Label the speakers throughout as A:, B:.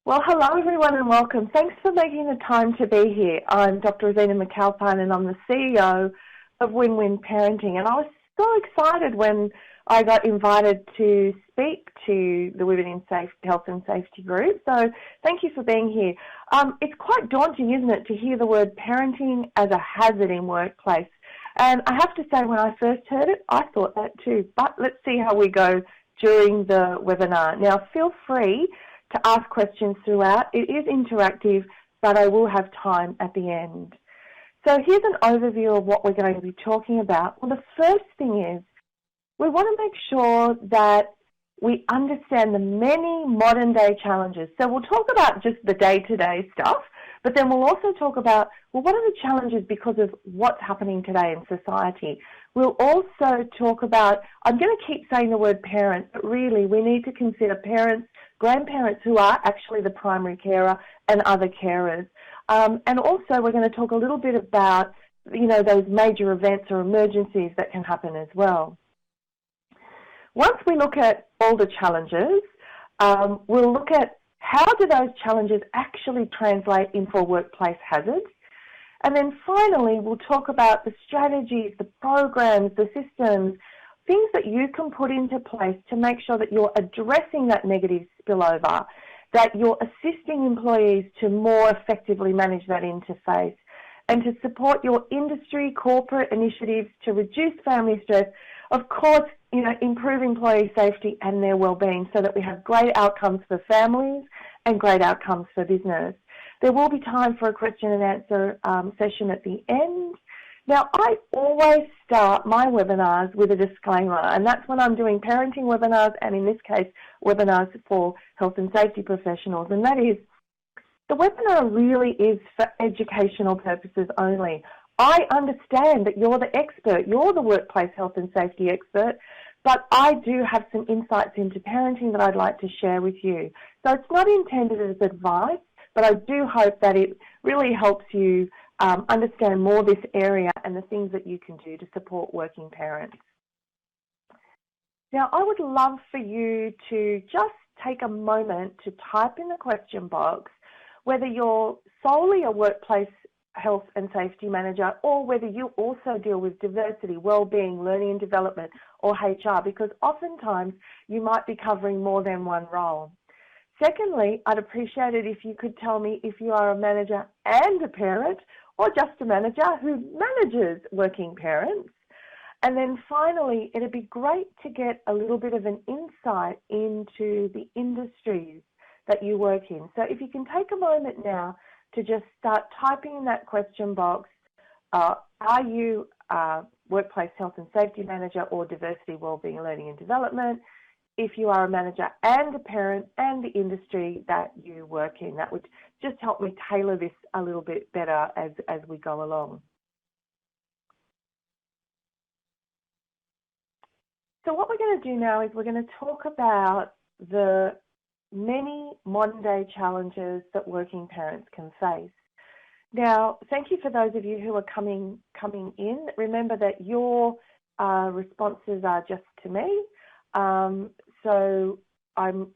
A: Well, hello everyone and welcome. Thanks for making the time to be here. I'm Dr. Rosina McAlpine and I'm the CEO of Win-Win Parenting, and I was so excited when I got invited to speak to the Women in Health and Safety group. So thank you for being here. It's quite daunting, isn't it, to hear the word parenting as a hazard in workplace. And I have to say, when I first heard it, I thought that too. But let's see how we go during the webinar. Now, feel free to ask questions throughout. It is interactive, but I will have time at the end. So here's an overview of what we're going to be talking about. Well, the first thing is we want to make sure that we understand the many modern-day challenges. So we'll talk about just the day-to-day stuff, but then we'll also talk about, well, what are the challenges because of what's happening today in society? We'll also talk about, I'm going to keep saying the word parent, but really we need to consider parents, grandparents who are actually the primary carer, and other carers. And also we're going to talk a little bit about, those major events or emergencies that can happen as well. Once we look at all the challenges, we'll look at how do those challenges actually translate into a workplace hazard. And then finally, we'll talk about the strategies, the programs, the systems, things that you can put into place to make sure that you're addressing that negative spillover, that you're assisting employees to more effectively manage that interface, and to support your industry, corporate initiatives to reduce family stress, of course, improve employee safety and their well-being so that we have great outcomes for families and great outcomes for business. There will be time for a question and answer session at the end. Now, I always start my webinars with a disclaimer, and that's when I'm doing parenting webinars, and in this case, webinars for health and safety professionals, and that is, the webinar really is for educational purposes only. I understand that you're the expert, you're the workplace health and safety expert, but I do have some insights into parenting that I'd like to share with you. So it's not intended as advice, but I do hope that it really helps you understand more this area and the things that you can do to support working parents. Now, I would love for you to just take a moment to type in the question box whether you're solely a workplace health and safety manager or whether you also deal with diversity, well-being, learning and development, or HR, because oftentimes you might be covering more than one role. Secondly, I'd appreciate it if you could tell me if you are a manager and a parent, or just a manager who manages working parents. And then finally, it'd be great to get a little bit of an insight into the industries that you work in. So if you can take a moment now to just start typing in that question box, are you a workplace health and safety manager or diversity, wellbeing, learning and development? If you are a manager and a parent and the industry that you work in, that would just help me tailor this a little bit better as we go along. So what we're going to do now is we're going to talk about the many modern day challenges that working parents can face. Now, thank you for those of you who are coming in. Remember that your responses are just to me. So I'm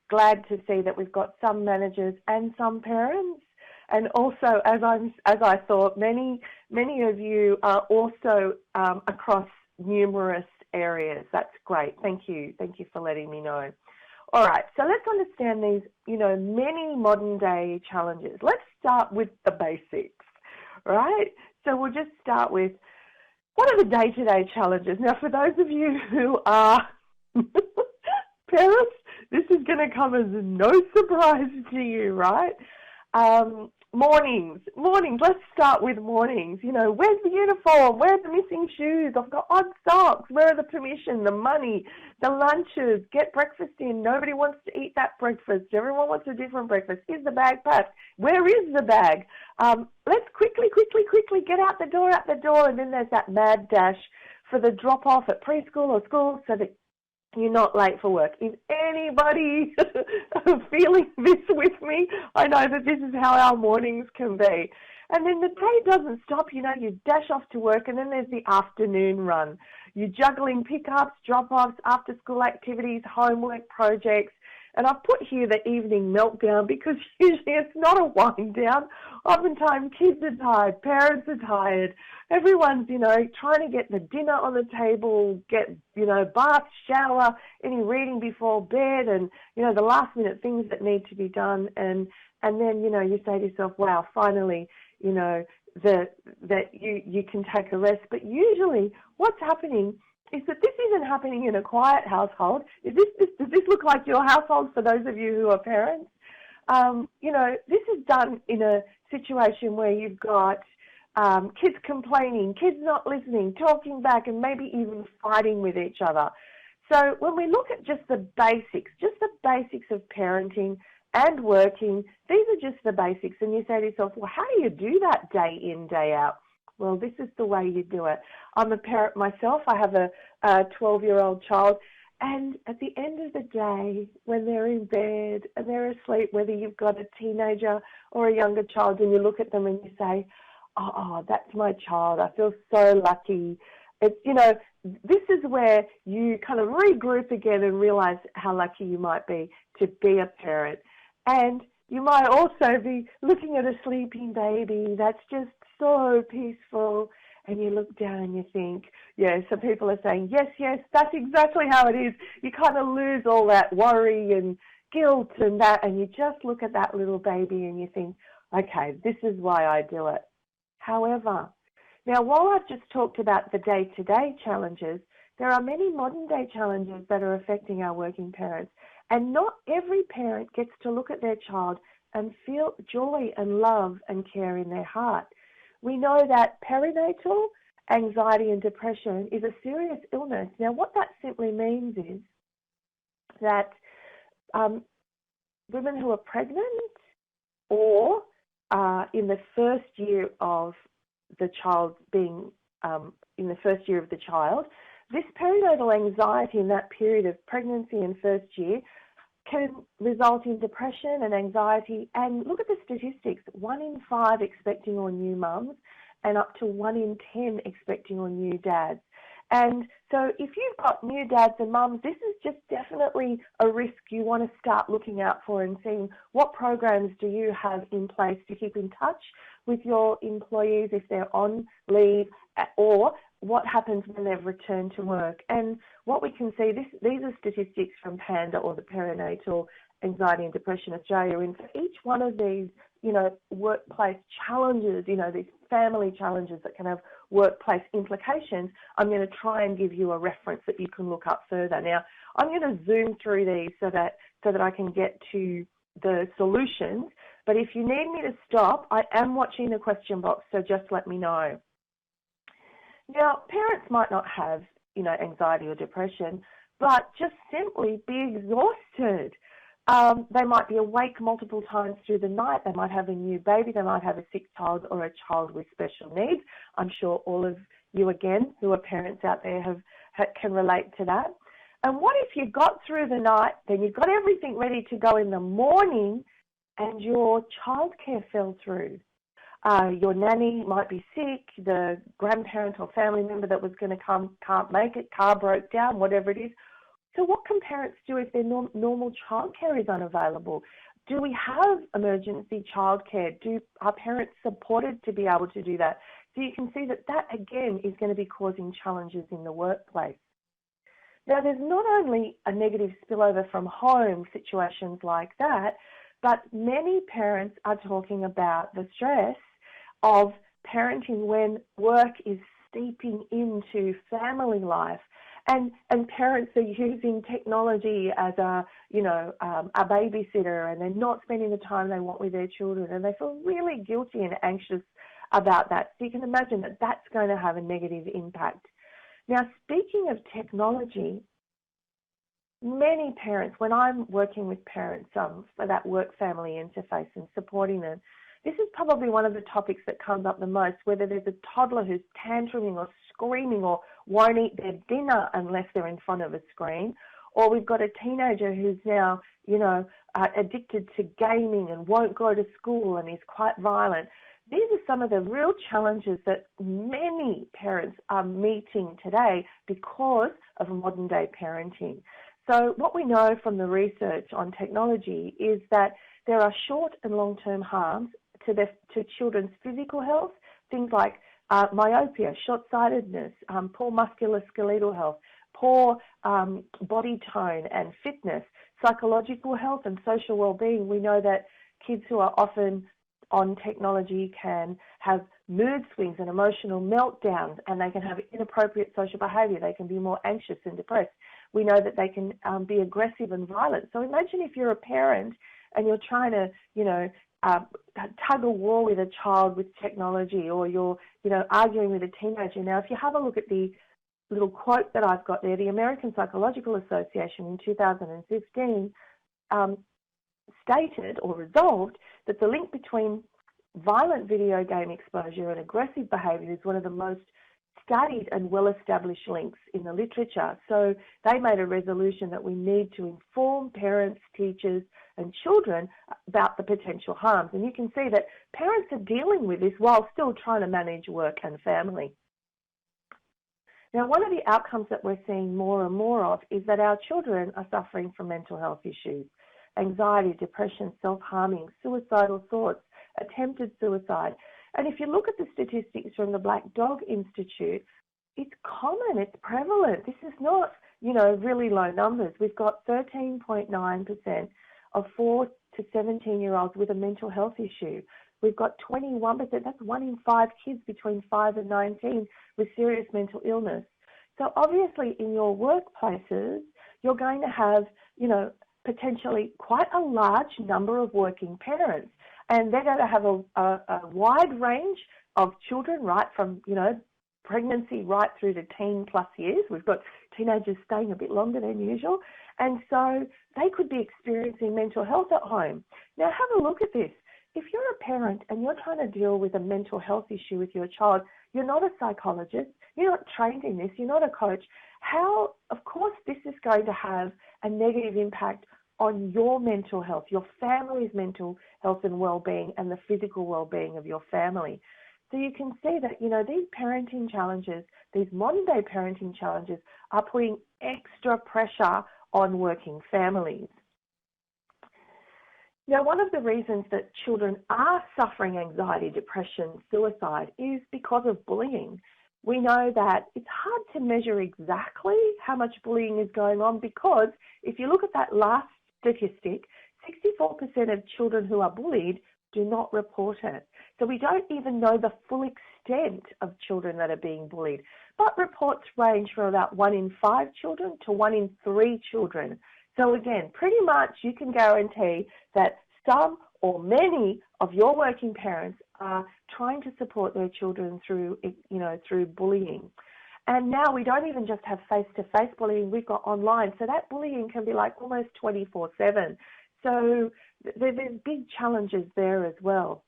A: glad to see that we've got some managers and some parents, and also, as I thought, many of you are also across numerous areas. That's great. Thank you for letting me know. All right, so let's understand these, many modern day challenges. Let's start with the basics, right? So we'll just start with, what are the day-to-day challenges? Now, for those of you who are parents, this is going to come as no surprise to you, right? Mornings. Let's start with mornings. Where's the uniform? Where are the missing shoes? I've got odd socks. Where are the permission, the money, the lunches? Get breakfast in. Nobody wants to eat that breakfast. Everyone wants a different breakfast. Is the bag packed? Where is the bag? Let's quickly get out the door. And then there's that mad dash for the drop-off at preschool or school so that you're not late for work. Is anybody feeling this with me? I know that this is how our mornings can be. And then the day doesn't stop. You dash off to work, and then there's the afternoon run. You're juggling pickups, drop-offs, after-school activities, homework, projects. And I've put here the evening meltdown because usually it's not a wind down. Oftentimes kids are tired, parents are tired, everyone's, trying to get the dinner on the table, get, bath, shower, any reading before bed, and, the last minute things that need to be done. And then, you say to yourself, wow, finally, that you can take a rest. But usually what's happening is that this isn't happening in a quiet household. Does this look like your household for those of you who are parents? This is done in a situation where you've got kids complaining, kids not listening, talking back, and maybe even fighting with each other. So when we look at just the basics of parenting and working, these are just the basics. And you say to yourself, well, how do you do that day in, day out? Well, this is the way you do it. I'm a parent myself. I have a 12-year-old child. And at the end of the day, when they're in bed and they're asleep, whether you've got a teenager or a younger child, and you look at them and you say, oh, that's my child. I feel so lucky. It's, this is where you kind of regroup again and realize how lucky you might be to be a parent. And you might also be looking at a sleeping baby that's just so peaceful, and you look down and you think, some people are saying, yes, that's exactly how it is. You kind of lose all that worry and guilt and that, and you just look at that little baby and you think, okay, this is why I do it. However, now while I've just talked about the day-to-day challenges, there are many modern-day challenges that are affecting our working parents, and not every parent gets to look at their child and feel joy and love and care in their heart. We know that perinatal anxiety and depression is a serious illness. Now, what that simply means is that women who are pregnant or in the first year of the child being this perinatal anxiety in that period of pregnancy and first year can result in depression and anxiety. And look at the statistics, 1 in 5 expecting or new mums and up to 1 in 10 expecting or new dads. And so if you've got new dads and mums, this is just definitely a risk you want to start looking out for and seeing what programs do you have in place to keep in touch with your employees if they're on leave, or what happens when they've returned to work. And what we can see, these are statistics from PANDA, or the Perinatal Anxiety and Depression Australia, and for each one of these, workplace challenges, these family challenges that can have workplace implications, I'm going to try and give you a reference that you can look up further. Now, I'm going to zoom through these so that I can get to the solutions, but if you need me to stop, I am watching the question box, so just let me know. Now, parents might not have, anxiety or depression, but just simply be exhausted. They might be awake multiple times through the night. They might have a new baby. They might have a sick child or a child with special needs. I'm sure all of you, again, who are parents out there can relate to that. And what if you got through the night, then you've got everything ready to go in the morning, and your childcare fell through? Your nanny might be sick, the grandparent or family member that was going to come can't make it, car broke down, whatever it is. So what can parents do if their normal childcare is unavailable? Do we have emergency childcare? Are parents supported to be able to do that? So you can see that again, is going to be causing challenges in the workplace. Now, there's not only a negative spillover from home, situations like that, but many parents are talking about the stress of parenting when work is steeping into family life, and parents are using technology as a babysitter, and they're not spending the time they want with their children, and they feel really guilty and anxious about that. So you can imagine that that's going to have a negative impact. Now, speaking of technology, many parents, when I'm working with parents for that work-family interface and supporting them, this is probably one of the topics that comes up the most, whether there's a toddler who's tantruming or screaming or won't eat their dinner unless they're in front of a screen, or we've got a teenager who's now, addicted to gaming and won't go to school and is quite violent. These are some of the real challenges that many parents are meeting today because of modern day parenting. So what we know from the research on technology is that there are short and long-term harms to children's physical health, things like myopia, short-sightedness, poor musculoskeletal health, poor body tone and fitness, psychological health and social well-being. We know that kids who are often on technology can have mood swings and emotional meltdowns, and they can have inappropriate social behaviour. They can be more anxious and depressed. We know that they can be aggressive and violent. So imagine if you're a parent and you're trying to, tug a war with a child with technology, or you're, arguing with a teenager. Now, if you have a look at the little quote that I've got there, the American Psychological Association in 2015 stated or resolved that the link between violent video game exposure and aggressive behaviour is one of the most studied and well-established links in the literature. So they made a resolution that we need to inform parents, teachers and children about the potential harms. And you can see that parents are dealing with this while still trying to manage work and family. Now, one of the outcomes that we're seeing more and more of is that our children are suffering from mental health issues, anxiety, depression, self-harming, suicidal thoughts, attempted suicide. And if you look at the statistics from the Black Dog Institute, it's common, it's prevalent. This is not, really low numbers. We've got 13.9% of 4 to 17-year-olds with a mental health issue. We've got 21%, that's 1 in 5 kids between 5 and 19 with serious mental illness. So obviously in your workplaces, you're going to have, potentially quite a large number of working parents. And they're going to have a wide range of children, right from, pregnancy right through to teen plus years. We've got teenagers staying a bit longer than usual. And so they could be experiencing mental health at home. Now have a look at this. If you're a parent and you're trying to deal with a mental health issue with your child, you're not a psychologist, you're not trained in this, you're not a coach, of course this is going to have a negative impact on your mental health, your family's mental health and well-being, and the physical well-being of your family. So you can see that, these parenting challenges, these modern-day parenting challenges are putting extra pressure on working families. Now, one of the reasons that children are suffering anxiety, depression, suicide is because of bullying. We know that it's hard to measure exactly how much bullying is going on, because if you look at that last statistic, 64% of children who are bullied do not report it. So we don't even know the full extent of children that are being bullied. But reports range from about 1 in 5 children to 1 in 3 children. So again, pretty much you can guarantee that some or many of your working parents are trying to support their children through bullying. And now we don't even just have face-to-face bullying, we've got online. So that bullying can be like almost 24/7. So there's big challenges there as well.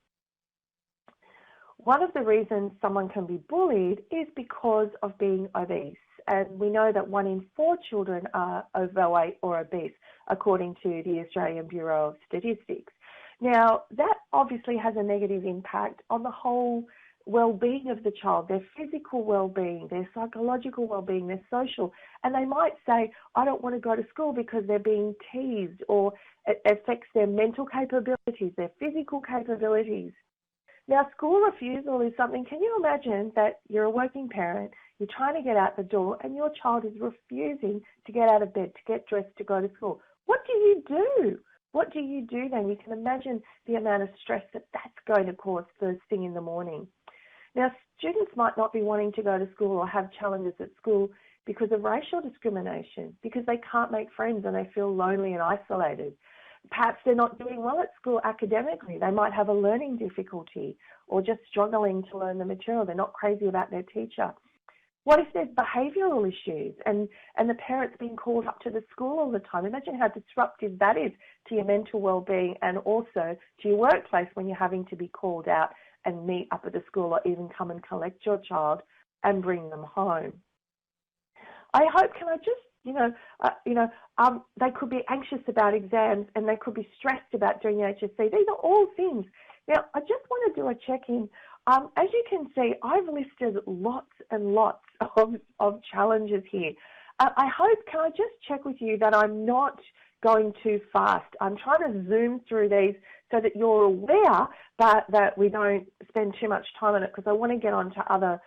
A: One of the reasons someone can be bullied is because of being obese. And we know that 1 in 4 children are overweight or obese, according to the Australian Bureau of Statistics. Now, that obviously has a negative impact on the whole well-being of the child, their physical well-being, their psychological well-being, their social. And they might say, I don't want to go to school because they're being teased, or it affects their mental capabilities, their physical capabilities. Now, school refusal is something, can you imagine that you're a working parent, you're trying to get out the door and your child is refusing to get out of bed, to get dressed, to go to school? What do you do? What do you do then? You can imagine the amount of stress that that's going to cause first thing in the morning. Now, students might not be wanting to go to school or have challenges at school because of racial discrimination, because they can't make friends and they feel lonely and isolated. Perhaps they're not doing well at school academically. They might have a learning difficulty or just struggling to learn the material. They're not crazy about their teacher. What if there's behavioural issues and the parents being called up to the school all the time? Imagine how disruptive that is to your mental well-being and also to your workplace when you're having to be called out and meet up at the school or even come and collect your child and bring them home. I hope, can I just, they could be anxious about exams and they could be stressed about doing the HSC. These are all things. Now, I just want to do a check-in. As you can see, I've listed lots and lots of challenges here. I hope, can I just check with you that I'm not going too fast? I'm trying to zoom through these so that you're aware, but that we don't spend too much time on it, because I want to get on to other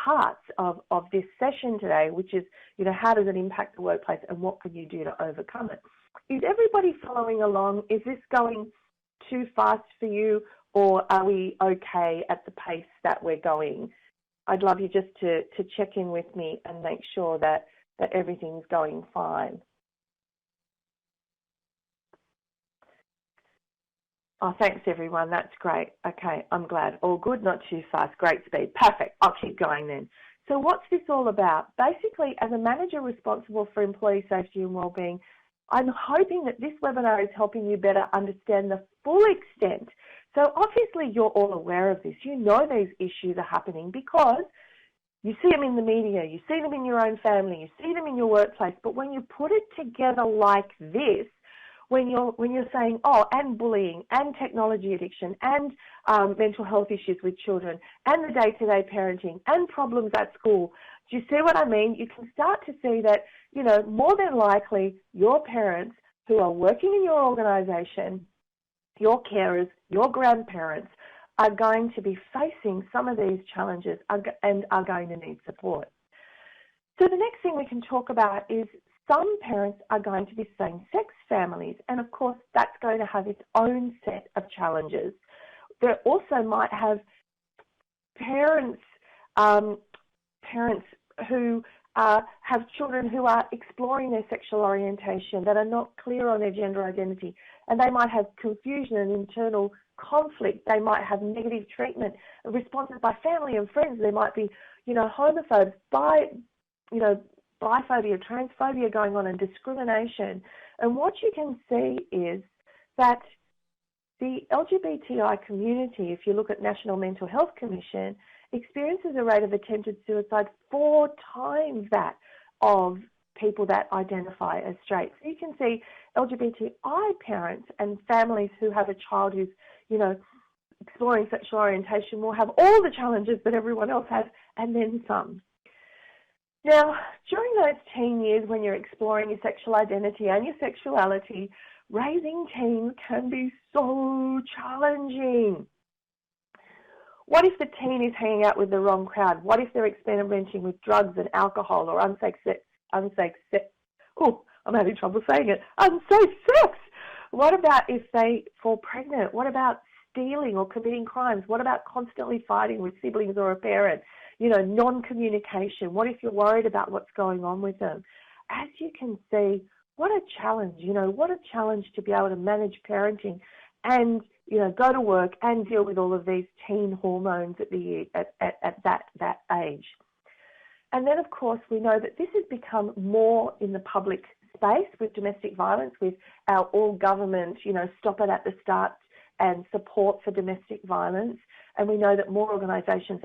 A: parts of this session today, which is, how does it impact the workplace and what can you do to overcome it? Is everybody following along? Is this going too fast for you, or are we okay at the pace that we're going? I'd love you just to check in with me and make sure that everything's going fine. Oh, thanks everyone, that's great. Okay, I'm glad. All good, not too fast, great speed. Perfect, I'll keep going then. So what's this all about? Basically, as a manager responsible for employee safety and wellbeing, I'm hoping that this webinar is helping you better understand the full extent. So obviously you're all aware of this. You know these issues are happening because you see them in the media, you see them in your own family, you see them in your workplace, but when you put it together like this, when you're saying, and bullying, and technology addiction, and mental health issues with children, and the day-to-day parenting, and problems at school, do you see what I mean? You can start to see that, more than likely your parents who are working in your organisation, your carers, your grandparents, are going to be facing some of these challenges and are going to need support. So the next thing we can talk about is some parents are going to be same-sex families, and of course that's going to have its own set of challenges. There also might have parents who have children who are exploring their sexual orientation, that are not clear on their gender identity, and they might have confusion and internal conflict. They might have negative treatment, responses by family and friends. There might be, homophobes, biphobia, transphobia going on, and discrimination. And what you can see is that the LGBTI community, if you look at National Mental Health Commission, experiences a rate of attempted suicide 4 times that of people that identify as straight. So you can see LGBTI parents and families who have a child who's, exploring sexual orientation will have all the challenges that everyone else has, and then some. Now, during those teen years when you're exploring your sexual identity and your sexuality, raising teens can be so challenging. What if the teen is hanging out with the wrong crowd? What if they're experimenting with drugs and alcohol or unsafe sex? Oh, I'm having trouble saying it. Unsafe sex. What about if they fall pregnant? What about stealing or committing crimes? What about constantly fighting with siblings or a parent? Non-communication. What if you're worried about what's going on with them? As you can see, what a challenge, what a challenge to be able to manage parenting and, go to work and deal with all of these teen hormones at that age. And then, of course, we know that this has become more in the public space with domestic violence, with our all-government, stop it at the start and support for domestic violence. And we know that more organisations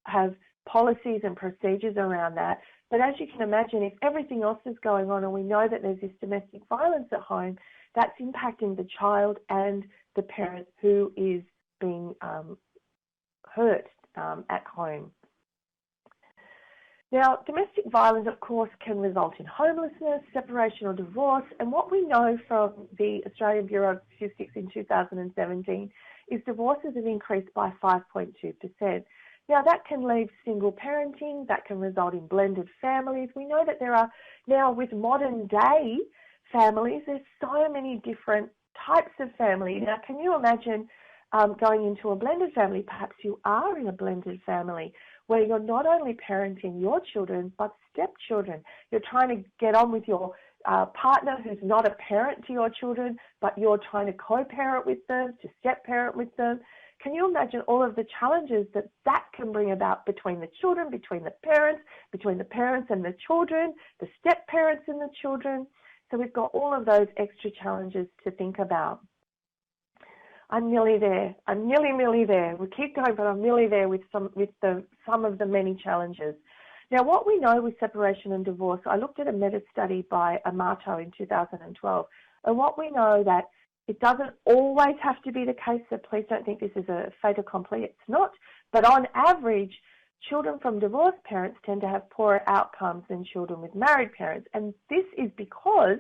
A: have policies and procedures around that. But as you can imagine, if everything else is going on and we know that there's this domestic violence at home, that's impacting the child and the parent who is being hurt at home. Now, domestic violence, of course, can result in homelessness, separation or divorce, and what we know from the Australian Bureau of Statistics in 2017 is divorces have increased by 5.2%. Now, that can leave single parenting, that can result in blended families. We know that there are now, with modern day families, there's so many different types of family. Now, can you imagine going into a blended family? Perhaps you are in a blended family where you're not only parenting your children, but stepchildren. You're trying to get on with your partner who's not a parent to your children, but you're trying to co-parent with them, to step-parent with them. Can you imagine all of the challenges that can bring about between the children, between the parents and the children, the step-parents and the children? So we've got all of those extra challenges to think about. I'm nearly there. I'm nearly there. We keep going, but I'm nearly there with some of the many challenges. Now, what we know with separation and divorce, I looked at a meta-study by Amato in 2012, and what we know that it doesn't always have to be the case, so please don't think this is a fait accompli. It's not. But on average, children from divorced parents tend to have poorer outcomes than children with married parents. And this is because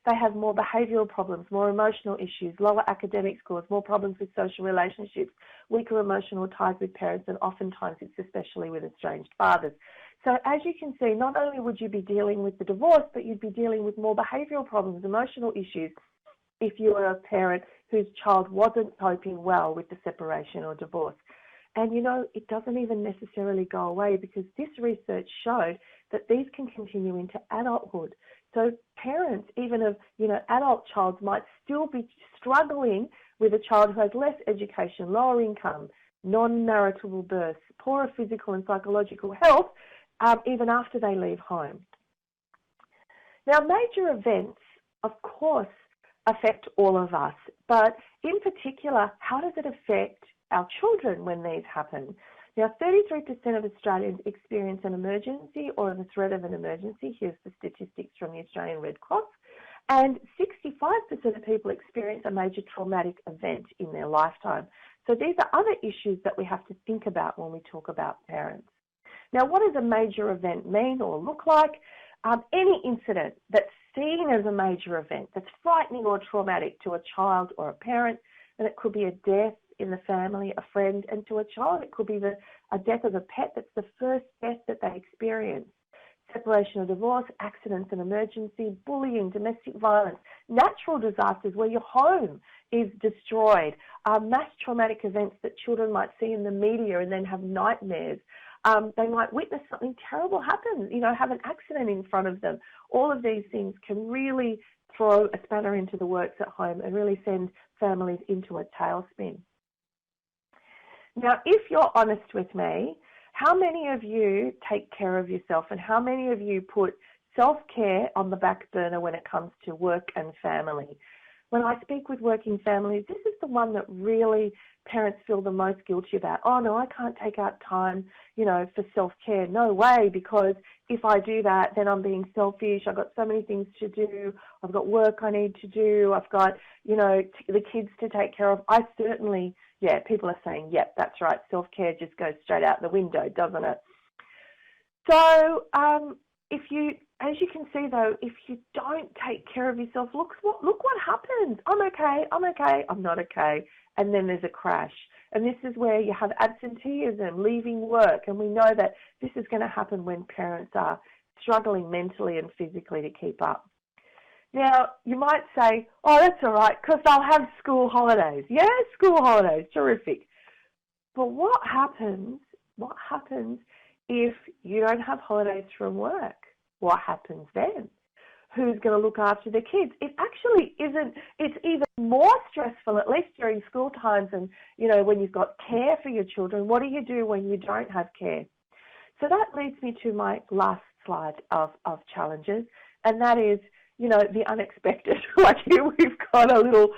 A: they have more behavioural problems, more emotional issues, lower academic scores, more problems with social relationships, weaker emotional ties with parents, and oftentimes it's especially with estranged fathers. So as you can see, not only would you be dealing with the divorce, but you'd be dealing with more behavioural problems, emotional issues, if you were a parent whose child wasn't coping well with the separation or divorce. And, you know, it doesn't even necessarily go away, because this research showed that these can continue into adulthood. So parents, even of, you know, adult child, might still be struggling with a child who has less education, lower income, non-maritable births, poorer physical and psychological health, even after they leave home. Now, major events, of course, affect all of us, but in particular, how does it affect our children when these happen? Now, 33% of Australians experience an emergency or the threat of an emergency. Here's the statistics from the Australian Red Cross. And 65% of people experience a major traumatic event in their lifetime. So these are other issues that we have to think about when we talk about parents. Now, what does a major event mean or look like? Any incident that's seen as a major event, that's frightening or traumatic to a child or a parent, and it could be a death in the family, a friend, and to a child it could be a death of a pet that's the first death that they experience. Separation or divorce, accidents and emergency, bullying, domestic violence, natural disasters where your home is destroyed, mass traumatic events that children might see in the media and then have nightmares. They might witness something terrible happen, you know, have an accident in front of them. All of these things can really throw a spanner into the works at home and really send families into a tailspin. Now, if you're honest with me, how many of you take care of yourself, and how many of you put self-care on the back burner when it comes to work and family? When I speak with working families, this is the one that really parents feel the most guilty about. Oh no, I can't take out time, you know, for self-care. No way, because if I do that, then I'm being selfish. I've got so many things to do. I've got work I need to do. I've got, you know, the kids to take care of. I certainly, yeah, people are saying, yep, that's right. Self-care just goes straight out the window, doesn't it? So, as you can see though, if you don't take care of yourself, look what happens. I'm okay, I'm not okay. And then there's a crash. And this is where you have absenteeism, leaving work. And we know that this is going to happen when parents are struggling mentally and physically to keep up. Now, you might say, oh, that's all right, because I'll have school holidays. Yeah, school holidays, terrific. But what happens if you don't have holidays from work? What happens then? Who's going to look after the kids? It actually isn't. It's even more stressful, at least during school times and, you know, when you've got care for your children. What do you do when you don't have care? So that leads me to my last slide of challenges, and that is, you know, the unexpected. Like here we've got a little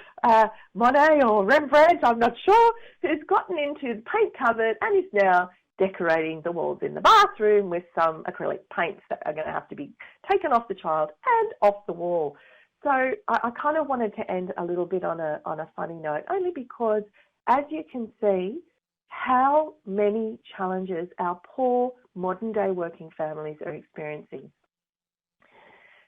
A: Monet or Rembrandt, I'm not sure, who's gotten into the paint cupboard and is now decorating the walls in the bathroom with some acrylic paints that are going to have to be taken off the child and off the wall. So I kind of wanted to end a little bit on a funny note, only because, as you can see, how many challenges our poor modern-day working families are experiencing.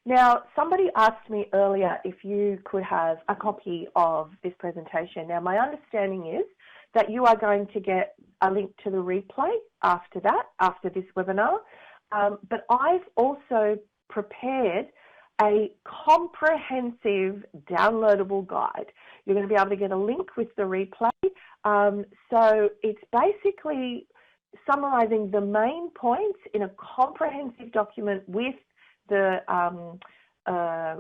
A: Now, somebody asked me earlier if you could have a copy of this presentation. Now, my understanding is that you are going to get a link to the replay after this webinar. But I've also prepared a comprehensive downloadable guide. You're going to be able to get a link with the replay. So it's basically summarising the main points in a comprehensive document with the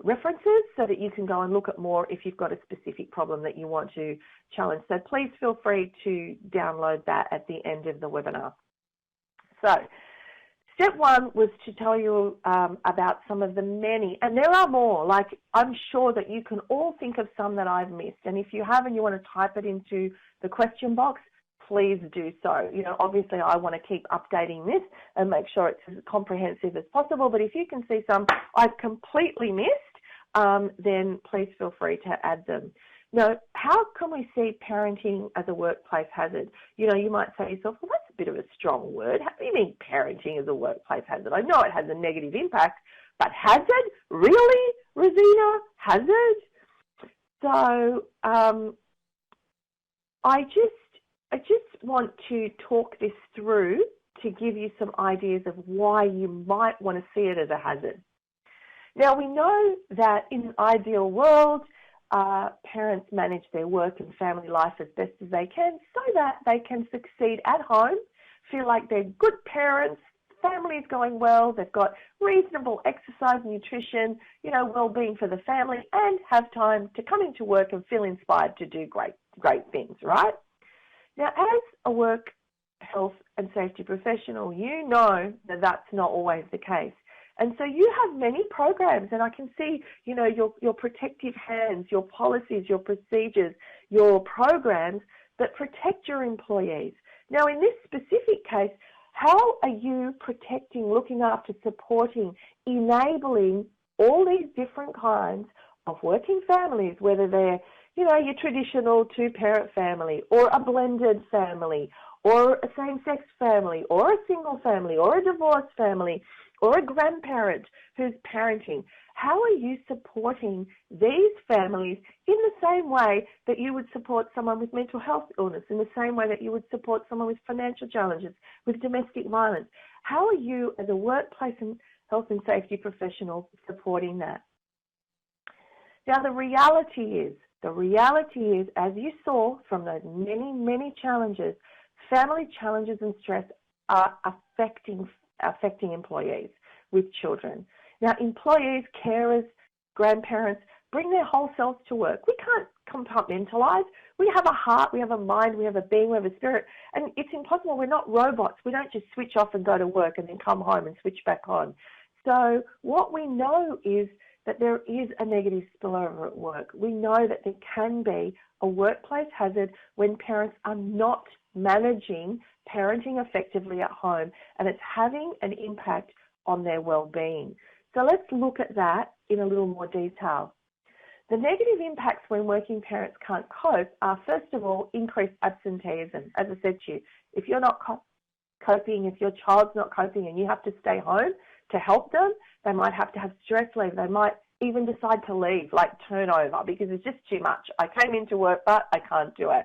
A: references, so that you can go and look at more if you've got a specific problem that you want to challenge. So please feel free to download that at the end of the webinar. So step one was to tell you about some of the many, and there are more, like I'm sure that you can all think of some that I've missed. And if you have and you want to type it into the question box, please do so. You know, obviously I want to keep updating this and make sure it's as comprehensive as possible. But if you can see some I've completely missed, then please feel free to add them. Now, how can we see parenting as a workplace hazard? You might say to yourself, well, that's a bit of a strong word. How do you mean parenting is a workplace hazard? I know it has a negative impact, but hazard? Really, Rosina? Hazard? So I just want to talk this through to give you some ideas of why you might want to see it as a hazard. Now, we know that in an ideal world, parents manage their work and family life as best as they can so that they can succeed at home, feel like they're good parents, family's going well, they've got reasonable exercise, nutrition, well-being for the family, and have time to come into work and feel inspired to do great things, right? Now, as a work health and safety professional, you know that that's not always the case. And so you have many programs, and I can see, your protective hands, your policies, your procedures, your programs that protect your employees. Now, in this specific case, how are you protecting, looking after, supporting, enabling all these different kinds of working families, whether they're, your traditional two-parent family or a blended family or a same-sex family or a single family or a divorced family or a grandparent who's parenting? How are you supporting these families in the same way that you would support someone with mental health illness, in the same way that you would support someone with financial challenges, with domestic violence? How are you as a workplace and health and safety professional supporting that? Now, the reality is, as you saw from those many, many challenges, family challenges and stress are affecting employees with children. Now, employees, carers, grandparents bring their whole selves to work. We can't compartmentalize. We have a heart, we have a mind, we have a being, we have a spirit, and it's impossible. We're not robots. We don't just switch off and go to work and then come home and switch back on. So what we know is that there is a negative spillover at work. We know that there can be a workplace hazard when parents are not managing parenting effectively at home, and it's having an impact on their well-being. So let's look at that in a little more detail. The negative impacts when working parents can't cope are, first of all, increased absenteeism. As I said to you, if you're not coping, if your child's not coping and you have to stay home to help them, they might have to have stress leave. They might even decide to leave, like turnover, because it's just too much. I came into work, but I can't do it.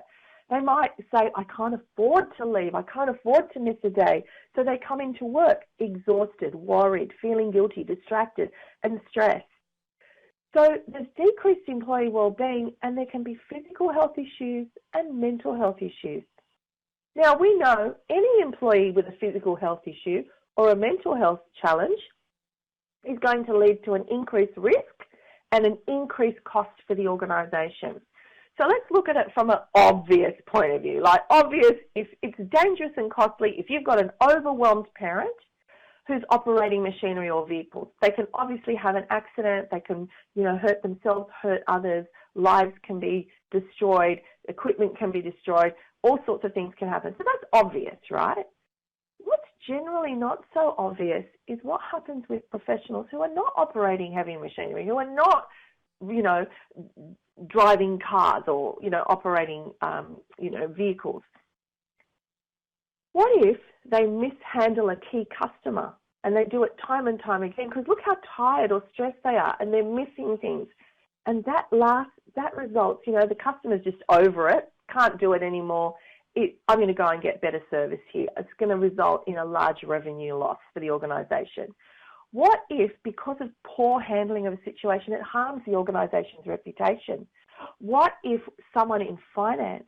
A: They might say, I can't afford to leave. I can't afford to miss a day. So they come into work exhausted, worried, feeling guilty, distracted, and stressed. So there's decreased employee well-being, and there can be physical health issues and mental health issues. Now, we know any employee with a physical health issue or a mental health challenge is going to lead to an increased risk and an increased cost for the organisation. So let's look at it from an obvious point of view. Like, obvious, if it's dangerous and costly, if you've got an overwhelmed parent who's operating machinery or vehicles, they can obviously have an accident, they can, hurt themselves, hurt others, lives can be destroyed, equipment can be destroyed, all sorts of things can happen. So that's obvious, right? What's generally not so obvious is what happens with professionals who are not operating heavy machinery, who are not, driving cars or, operating, vehicles. What if they mishandle a key customer and they do it time and time again? Because look how tired or stressed they are and they're missing things. And that results, the customer's just over it, can't do it anymore. I'm going to go and get better service here. It's going to result in a large revenue loss for the organisation. What if, because of poor handling of a situation, it harms the organisation's reputation? What if someone in finance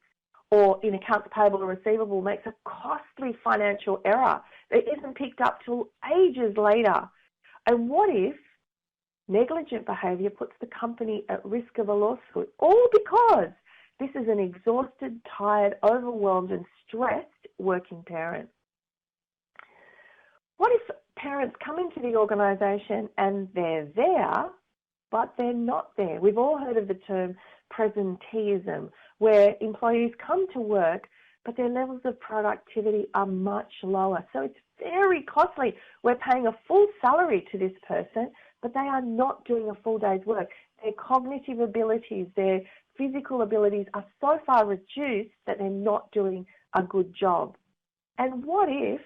A: or in accounts payable or receivable makes a costly financial error that isn't picked up till ages later? And what if negligent behaviour puts the company at risk of a lawsuit, all because this is an exhausted, tired, overwhelmed and stressed working parent? What if parents come into the organisation and they're there, but they're not there? We've all heard of the term presenteeism, where employees come to work, but their levels of productivity are much lower. So it's very costly. We're paying a full salary to this person, but they are not doing a full day's work. Their cognitive abilities, their physical abilities are so far reduced that they're not doing a good job? And what if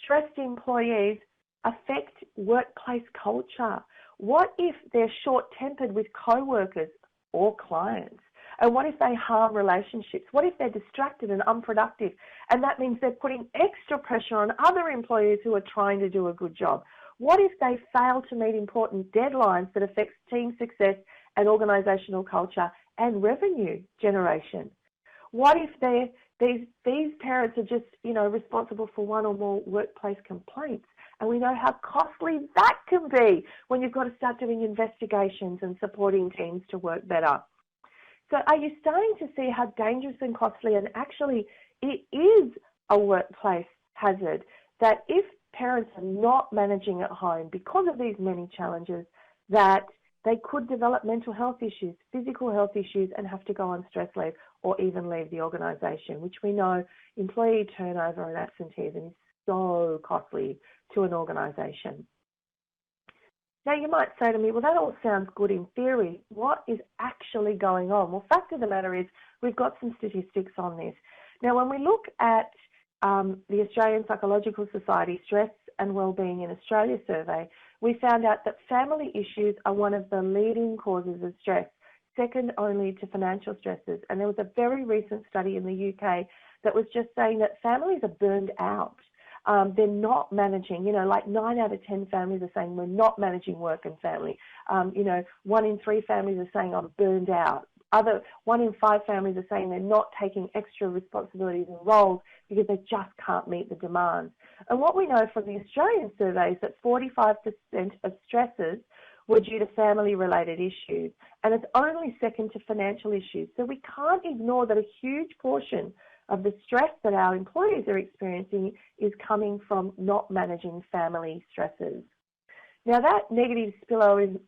A: stressed employees affect workplace culture? What if they're short-tempered with co-workers or clients? And what if they harm relationships? What if they're distracted and unproductive? And that means they're putting extra pressure on other employees who are trying to do a good job. What if they fail to meet important deadlines that affect team success and organisational culture and revenue generation? What if these parents are just, responsible for one or more workplace complaints? And we know how costly that can be when you've got to start doing investigations and supporting teams to work better. So are you starting to see how dangerous and costly, and actually it is a workplace hazard, that if parents are not managing at home because of these many challenges, that they could develop mental health issues, physical health issues, and have to go on stress leave or even leave the organisation, which we know employee turnover and absenteeism is so costly to an organisation. Now, you might say to me, well, that all sounds good in theory. What is actually going on? Well, fact of the matter is we've got some statistics on this. Now, when we look at the Australian Psychological Society Stress and Wellbeing in Australia survey, we found out that family issues are one of the leading causes of stress, second only to financial stresses. And there was a very recent study in the UK that was just saying that families are burned out. They're not managing, like 9 out of 10 families are saying we're not managing work and family. 1 in 3 families are saying I'm burned out. 1 in 5 families are saying they're not taking extra responsibilities and roles because they just can't meet the demands. And what we know from the Australian survey is that 45% of stresses were due to family-related issues, and it's only second to financial issues. So we can't ignore that a huge portion of the stress that our employees are experiencing is coming from not managing family stresses. Now, that negative spillover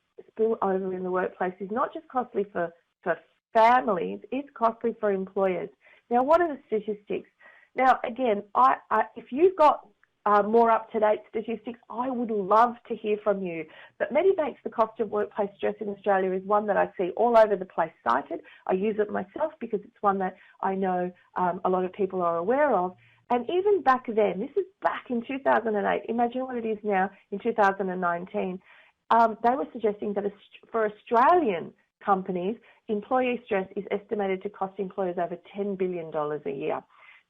A: in the workplace is not just costly for families, it's costly for employers. Now, what are the statistics? Now, again, if you've got more up-to-date statistics, I would love to hear from you. But Medibank's The Cost of Workplace Stress in Australia is one that I see all over the place cited. I use it myself because it's one that I know a lot of people are aware of. And even back then, this is back in 2008, imagine what it is now in 2019, they were suggesting that for Australian companies, employee stress is estimated to cost employers over $10 billion a year.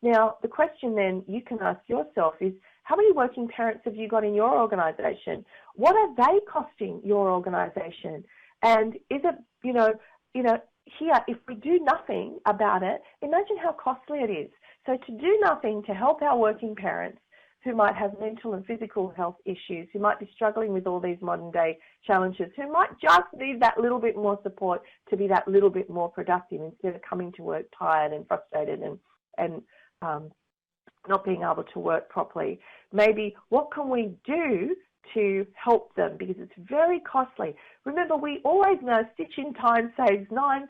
A: Now, the question then you can ask yourself is, how many working parents have you got in your organisation? What are they costing your organisation? And is it, here, if we do nothing about it, imagine how costly it is. So to do nothing to help our working parents who might have mental and physical health issues, who might be struggling with all these modern day challenges, who might just need that little bit more support to be that little bit more productive instead of coming to work tired and frustrated and not being able to work properly. Maybe what can we do to help them, because it's very costly. Remember, we always know stitch in time saves 9,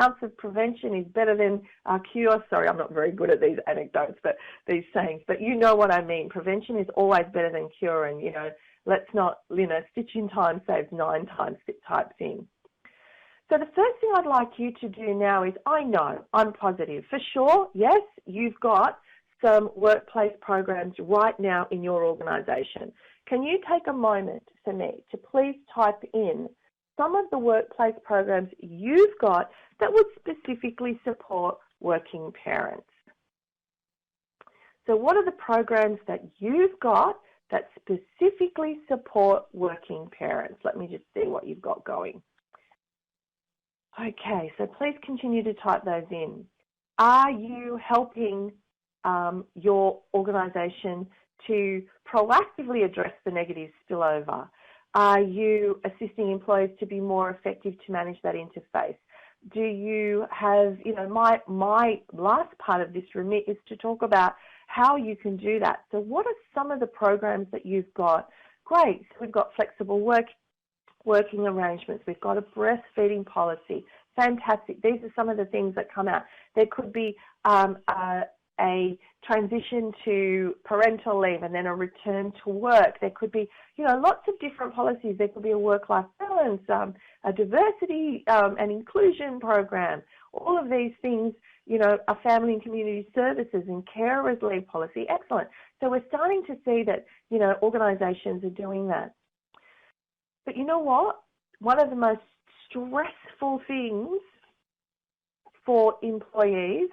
A: ounce of prevention is better than cure. Sorry, I'm not very good at these anecdotes, but these sayings, but you know what I mean. Prevention is always better than cure, and, let's not, stitch in time saves 9 times type thing. So the first thing I'd like you to do now is, I know, I'm positive. For sure, yes, you've got some workplace programs right now in your organisation. Can you take a moment for me to please type in some of the workplace programs you've got that would specifically support working parents? So what are the programs that you've got that specifically support working parents? Let me just see what you've got going. Okay, so please continue to type those in. Are you helping your organisation to proactively address the negative spillover? Are you assisting employees to be more effective to manage that interface? Do you have, my last part of this remit is to talk about how you can do that. So what are some of the programs that you've got? Great, so we've got flexible working arrangements. We've got a breastfeeding policy. Fantastic. These are some of the things that come out. There could be a transition to parental leave and then a return to work. There could be, lots of different policies. There could be a work-life balance, a diversity and inclusion program, all of these things, a family and community services and carers leave policy. Excellent. So we're starting to see that, organisations are doing that. But you know what? One of the most stressful things for employees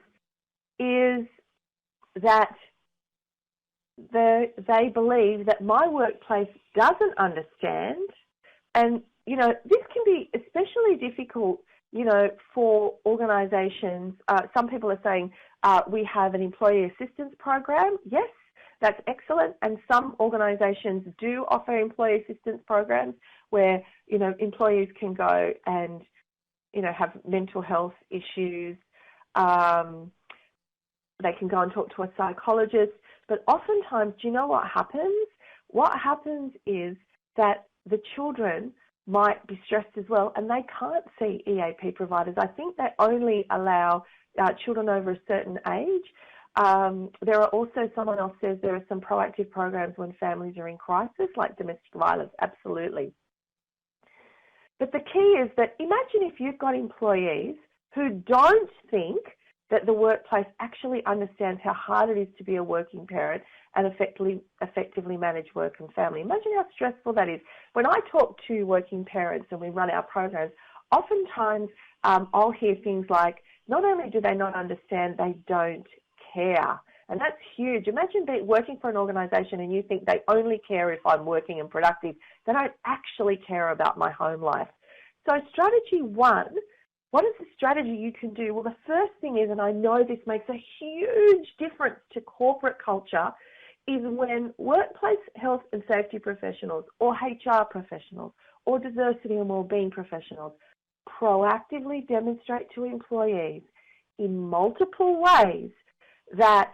A: is that they believe that my workplace doesn't understand, and this can be especially difficult for organisations. Some people are saying we have an employee assistance program. Yes, that's excellent, and some organisations do offer employee assistance programs where employees can go and have mental health issues. They can go and talk to a psychologist, but oftentimes, do you know what happens? What happens is that the children might be stressed as well, and they can't see EAP providers. I think they only allow children over a certain age. There are also, someone else says there are some proactive programs when families are in crisis, like domestic violence, absolutely. But the key is that imagine if you've got employees who don't think that the workplace actually understands how hard it is to be a working parent and effectively manage work and family. Imagine how stressful that is. When I talk to working parents and we run our programs, oftentimes I'll hear things like, not only do they not understand, they don't care. And that's huge. Imagine working for an organisation and you think they only care if I'm working and productive. They don't actually care about my home life. So strategy one, what is the strategy you can do? Well, the first thing is, and I know this makes a huge difference to corporate culture, is when workplace health and safety professionals or HR professionals or diversity and wellbeing professionals proactively demonstrate to employees in multiple ways that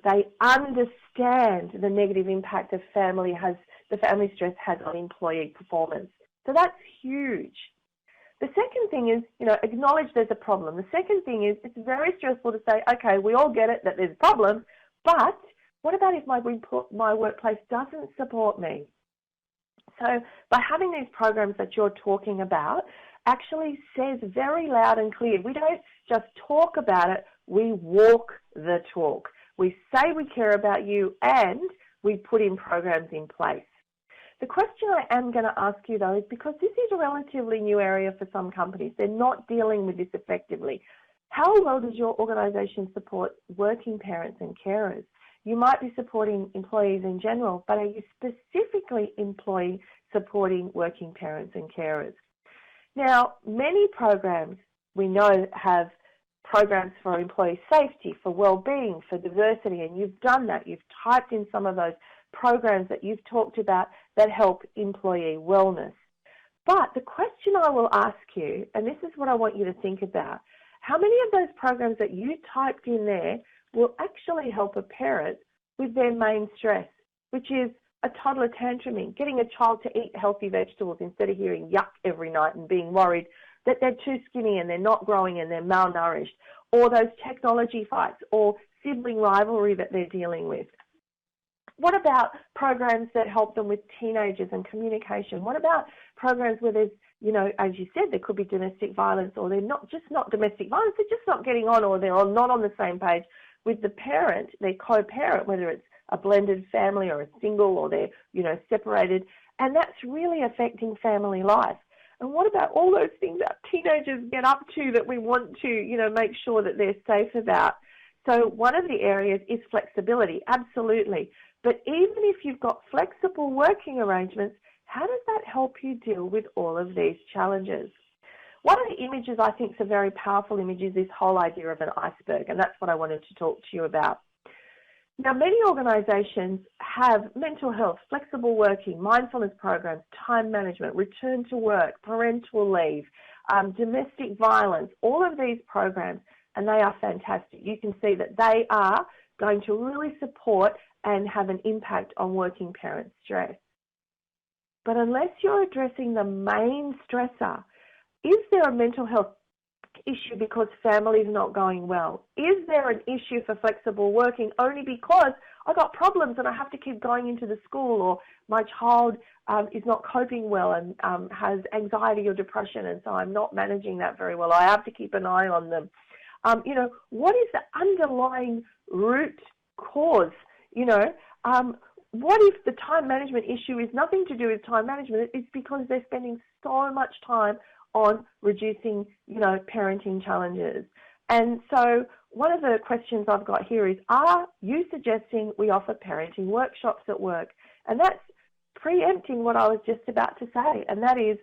A: they understand the negative impact the family stress has on employee performance. So that's huge. The second thing is, acknowledge there's a problem. The second thing is, it's very stressful to say, okay, we all get it that there's a problem, but what about if my workplace doesn't support me? So by having these programs that you're talking about, actually says very loud and clear, we don't just talk about it, we walk the talk. We say we care about you and we put in programs in place. The question I am going to ask you, though, is because this is a relatively new area for some companies. They're not dealing with this effectively. How well does your organisation support working parents and carers? You might be supporting employees in general, but are you specifically supporting working parents and carers? Now, many programs we know have programs for employee safety, for well-being, for diversity, and you've done that. You've typed in some of those programs that you've talked about that help employee wellness. But the question I will ask you, and this is what I want you to think about, how many of those programs that you typed in there will actually help a parent with their main stress, which is a toddler tantruming, getting a child to eat healthy vegetables instead of hearing yuck every night and being worried that they're too skinny and they're not growing and they're malnourished, or those technology fights or sibling rivalry that they're dealing with. What about programs that help them with teenagers and communication? What about programs where there's, as you said, there could be domestic violence, or they're not domestic violence, they're just not getting on, or they're not on the same page with the parent, their co-parent, whether it's a blended family or a single, or they're, separated, and that's really affecting family life. And what about all those things that teenagers get up to that we want to, make sure that they're safe about? So one of the areas is flexibility, absolutely. But even if you've got flexible working arrangements, how does that help you deal with all of these challenges? One of the images I think is a very powerful image is this whole idea of an iceberg, and that's what I wanted to talk to you about. Now, many organisations have mental health, flexible working, mindfulness programs, time management, return to work, parental leave, domestic violence, all of these programs, and they are fantastic. You can see that they are going to really support and have an impact on working parent stress. But unless you're addressing the main stressor, is there a mental health issue because family's not going well? Is there an issue for flexible working only because I got problems and I have to keep going into the school, or my child is not coping well and has anxiety or depression, and so I'm not managing that very well. I have to keep an eye on them. What is the underlying root cause? What if the time management issue is nothing to do with time management? It's because they're spending so much time on reducing, parenting challenges. And so one of the questions I've got here is, are you suggesting we offer parenting workshops at work? And that's preempting what I was just about to say. And that is,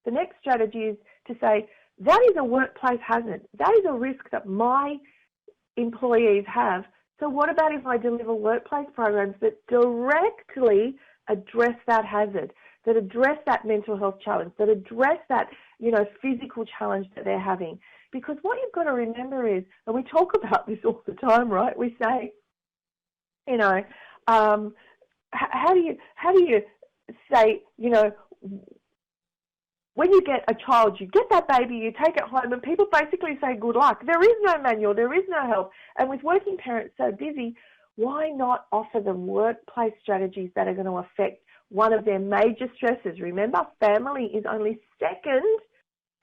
A: the next strategy is to say, that is a workplace hazard. That is a risk that my employees have. So what about if I deliver workplace programs that directly address that hazard, that address that mental health challenge, that address that, physical challenge that they're having? Because what you've got to remember is, and we talk about this all the time, right? We say, how do you say, when you get a child, you get that baby, you take it home, and people basically say good luck. There is no manual, there is no help. And with working parents so busy, why not offer them workplace strategies that are going to affect one of their major stresses? Remember, family is only second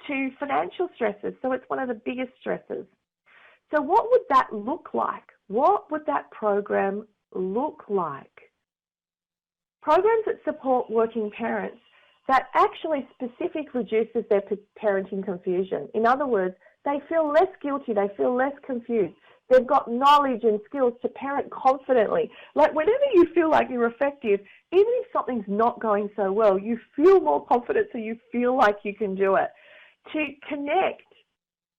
A: to financial stresses, so it's one of the biggest stresses. So what would that look like? What would that program look like? Programs that support working parents that actually specifically reduces their parenting confusion. In other words, they feel less guilty, they feel less confused. They've got knowledge and skills to parent confidently. Like whenever you feel like you're effective, even if something's not going so well, you feel more confident, so you feel like you can do it. To connect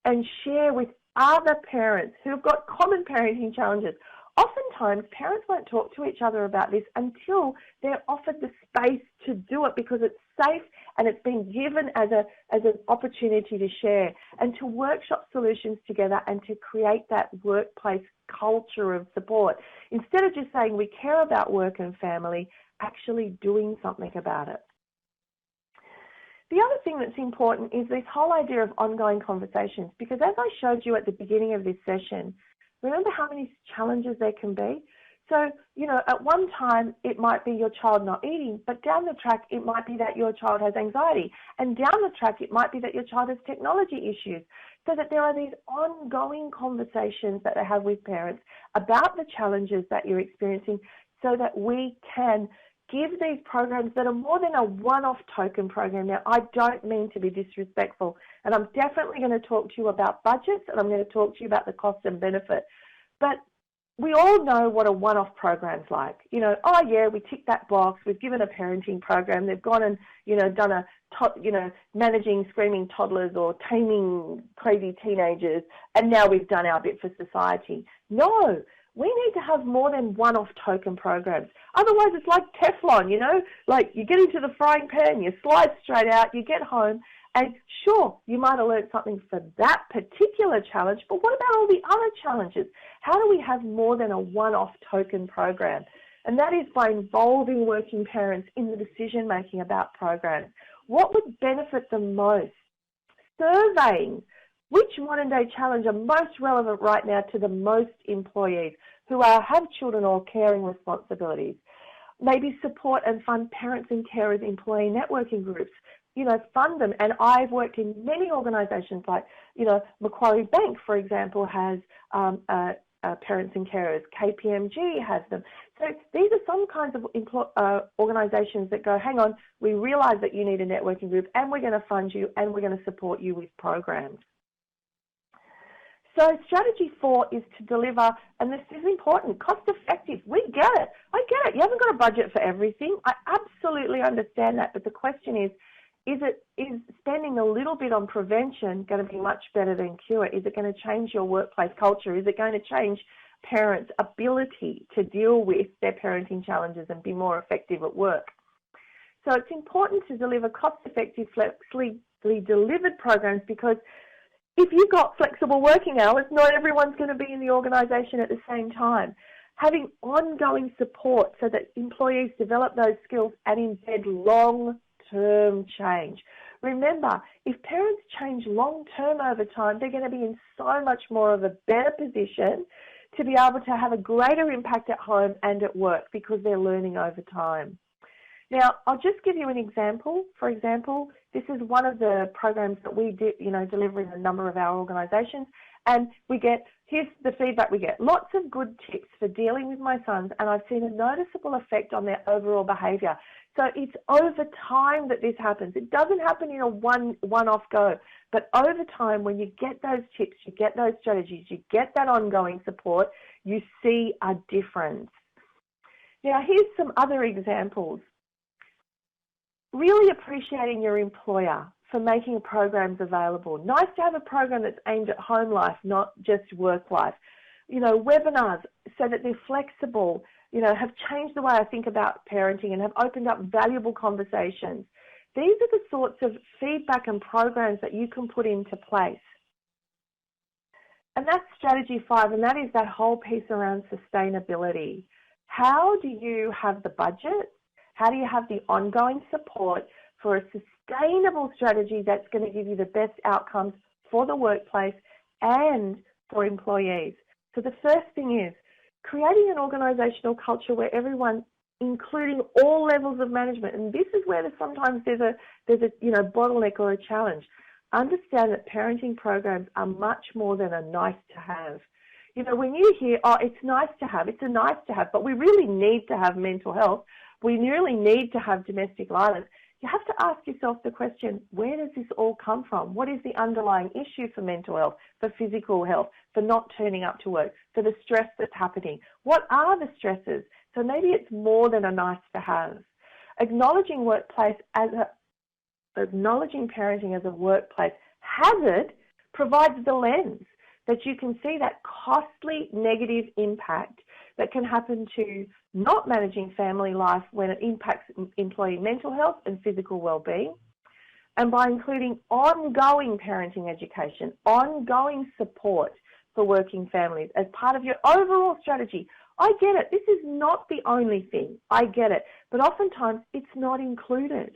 A: and share with other parents who've got common parenting challenges. Oftentimes, parents won't talk to each other about this until they're offered the space to do it, because it's safe and it's been given as an opportunity to share and to workshop solutions together and to create that workplace culture of support. Instead of just saying we care about work and family, actually doing something about it. The other thing that's important is this whole idea of ongoing conversations, because as I showed you at the beginning of this session, remember how many challenges there can be? So, at one time it might be your child not eating, but down the track it might be that your child has anxiety, and down the track it might be that your child has technology issues. So that there are these ongoing conversations that they have with parents about the challenges that you're experiencing, so that we can give these programs that are more than a one-off token program. Now, I don't mean to be disrespectful, and I'm definitely going to talk to you about budgets, and I'm going to talk to you about the cost and benefit. But we all know what a one-off program's like. We tick that box, we've given a parenting program, they've gone and, done managing screaming toddlers or taming crazy teenagers, and now we've done our bit for society. No. We need to have more than one-off token programs. Otherwise, it's like Teflon, like you get into the frying pan, you slide straight out, you get home, and sure, you might have learned something for that particular challenge, but what about all the other challenges? How do we have more than a one-off token program? And that is by involving working parents in the decision-making about programs. What would benefit them most? Surveying. Which modern-day challenge are most relevant right now to the most employees who have children or caring responsibilities? Maybe support and fund parents and carers employee networking groups. Fund them. And I've worked in many organisations like, Macquarie Bank, for example, has parents and carers. KPMG has them. So these are some kinds of organisations that go, hang on, we realise that you need a networking group, and we're going to fund you and we're going to support you with programs. So strategy 4 is to deliver, and this is important, cost effective. We get it. I get it. You haven't got a budget for everything. I absolutely understand that. But the question is spending a little bit on prevention going to be much better than cure? Is it going to change your workplace culture? Is it going to change parents' ability to deal with their parenting challenges and be more effective at work? So it's important to deliver cost-effective, flexibly delivered programs, because if you've got flexible working hours, not everyone's going to be in the organisation at the same time. Having ongoing support so that employees develop those skills and embed long-term change. Remember, if parents change long-term over time, they're going to be in so much more of a better position to be able to have a greater impact at home and at work because they're learning over time. Now, I'll just give you an example. For example, this is one of the programs that we deliver in a number of our organisations, and here's the feedback we get. Lots of good tips for dealing with my sons, and I've seen a noticeable effect on their overall behaviour. So it's over time that this happens. It doesn't happen in a one-off go, but over time, when you get those tips, you get those strategies, you get that ongoing support, you see a difference. Now, here's some other examples. Really appreciating your employer for making programs available. Nice to have a program that's aimed at home life, not just work life. Webinars so that they're flexible, have changed the way I think about parenting and have opened up valuable conversations. These are the sorts of feedback and programs that you can put into place. And that's strategy 5, and that is that whole piece around sustainability. How do you have the budget? How do you have the ongoing support for a sustainable strategy that's going to give you the best outcomes for the workplace and for employees? So the first thing is creating an organisational culture where everyone, including all levels of management, and this is where sometimes there's a bottleneck or a challenge. Understand that parenting programs are much more than a nice to have. When you hear, oh, it's nice to have, it's a nice to have, but we really need to have mental health, we really need to have domestic violence, you have to ask yourself the question, where does this all come from? What is the underlying issue for mental health, for physical health, for not turning up to work, for the stress that's happening? What are the stresses? So maybe it's more than a nice to have. Acknowledging parenting as a workplace hazard provides the lens that you can see that costly negative impact that can happen to not managing family life when it impacts employee mental health and physical well-being. And by including ongoing parenting education, ongoing support for working families as part of your overall strategy. I get it. This is not the only thing. I get it. But oftentimes it's not included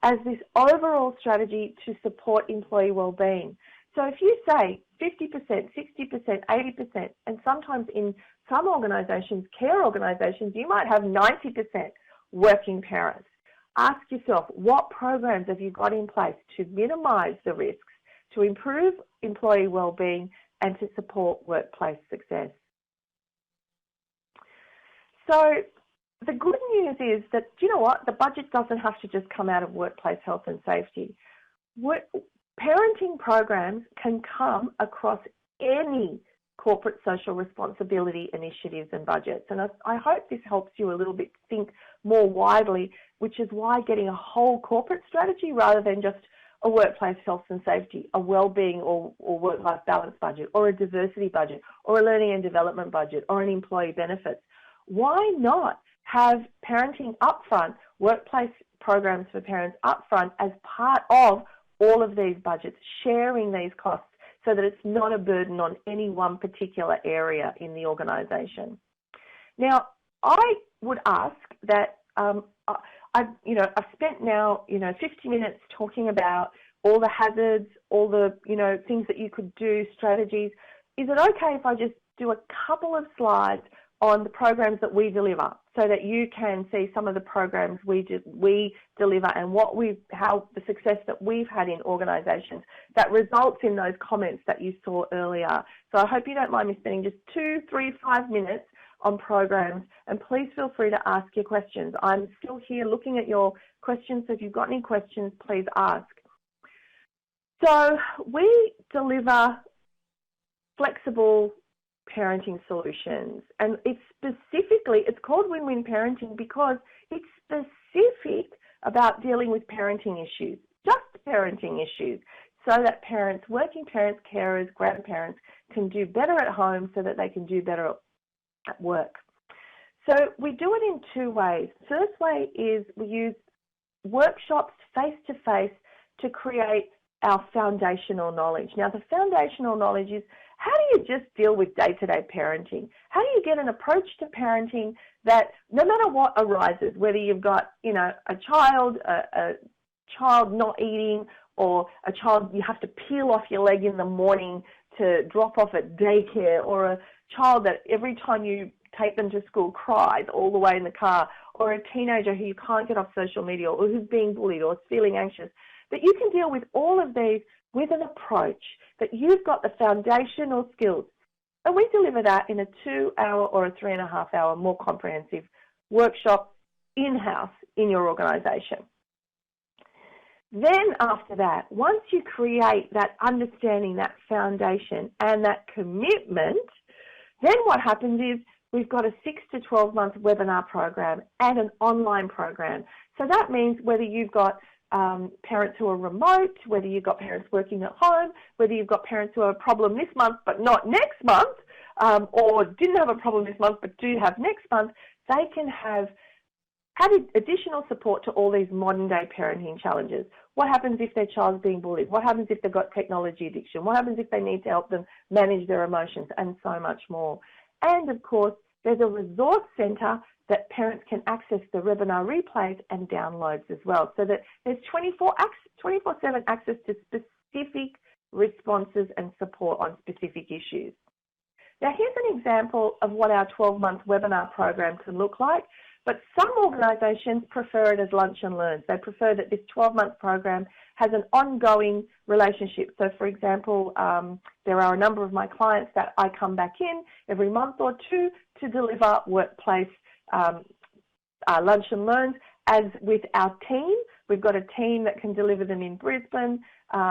A: as this overall strategy to support employee well-being. So if you say 50%, 60%, 80%, and sometimes in some organisations, care organisations, you might have 90% working parents. Ask yourself, what programs have you got in place to minimise the risks, to improve employee well-being, and to support workplace success? So the good news is that, do you know what? The budget doesn't have to just come out of workplace health and safety. Parenting programs can come across any corporate social responsibility initiatives and budgets. And I hope this helps you a little bit think more widely, which is why getting a whole corporate strategy rather than just a workplace health and safety, a well-being or work-life balance budget, or a diversity budget, or a learning and development budget, or an employee benefits. Why not have parenting upfront, workplace programs for parents upfront as part of all of these budgets, sharing these costs so that it's not a burden on any one particular area in the organisation. Now, I would ask that I've spent now 50 minutes talking about all the hazards, all the things that you could do, strategies. Is it okay if I just do a couple of slides on the programs that we deliver, so that you can see some of the programs we deliver and how the success that we've had in organisations that results in those comments that you saw earlier. So I hope you don't mind me spending just 2, 3, 5 minutes on programs, and please feel free to ask your questions. I'm still here looking at your questions, so if you've got any questions, please ask. So we deliver flexible parenting solutions, and it's called Win-Win Parenting because it's specific about dealing with parenting issues, just parenting issues, so that parents, working parents, carers, grandparents can do better at home so that they can do better at work. So we do it in 2 ways. First way is we use workshops face-to-face to create our foundational knowledge. Now, the foundational knowledge is, how do you just deal with day-to-day parenting? How do you get an approach to parenting that no matter what arises, whether you've got, a child not eating, or a child you have to peel off your leg in the morning to drop off at daycare, or a child that every time you take them to school cries all the way in the car, or a teenager who you can't get off social media, or who's being bullied or is feeling anxious, that you can deal with all of these with an approach that you've got the foundational skills. And we deliver that in a 2-hour or a 3.5-hour more comprehensive workshop in-house in your organisation. Then after that, once you create that understanding, that foundation and that commitment, then what happens is we've got a 6 to 12 month webinar program and an online program. So that means whether you've got parents who are remote, whether you've got parents working at home, whether you've got parents who have a problem this month but not next month, or didn't have a problem this month but do have next month, they can have added additional support to all these modern day parenting challenges. What happens if their child's being bullied? What happens if they've got technology addiction? What happens if they need to help them manage their emotions, and so much more. And of course, there's a resource centre that parents can access the webinar replays and downloads as well, so that there's 24/7 access to specific responses and support on specific issues. Now, here's an example of what our 12-month webinar program can look like, but some organisations prefer it as lunch and learns. They prefer that this 12-month program has an ongoing relationship. So, for example, there are a number of my clients that I come back in every month or two to deliver workplace lunch and learns, as with our team. We've got a team that can deliver them in Brisbane,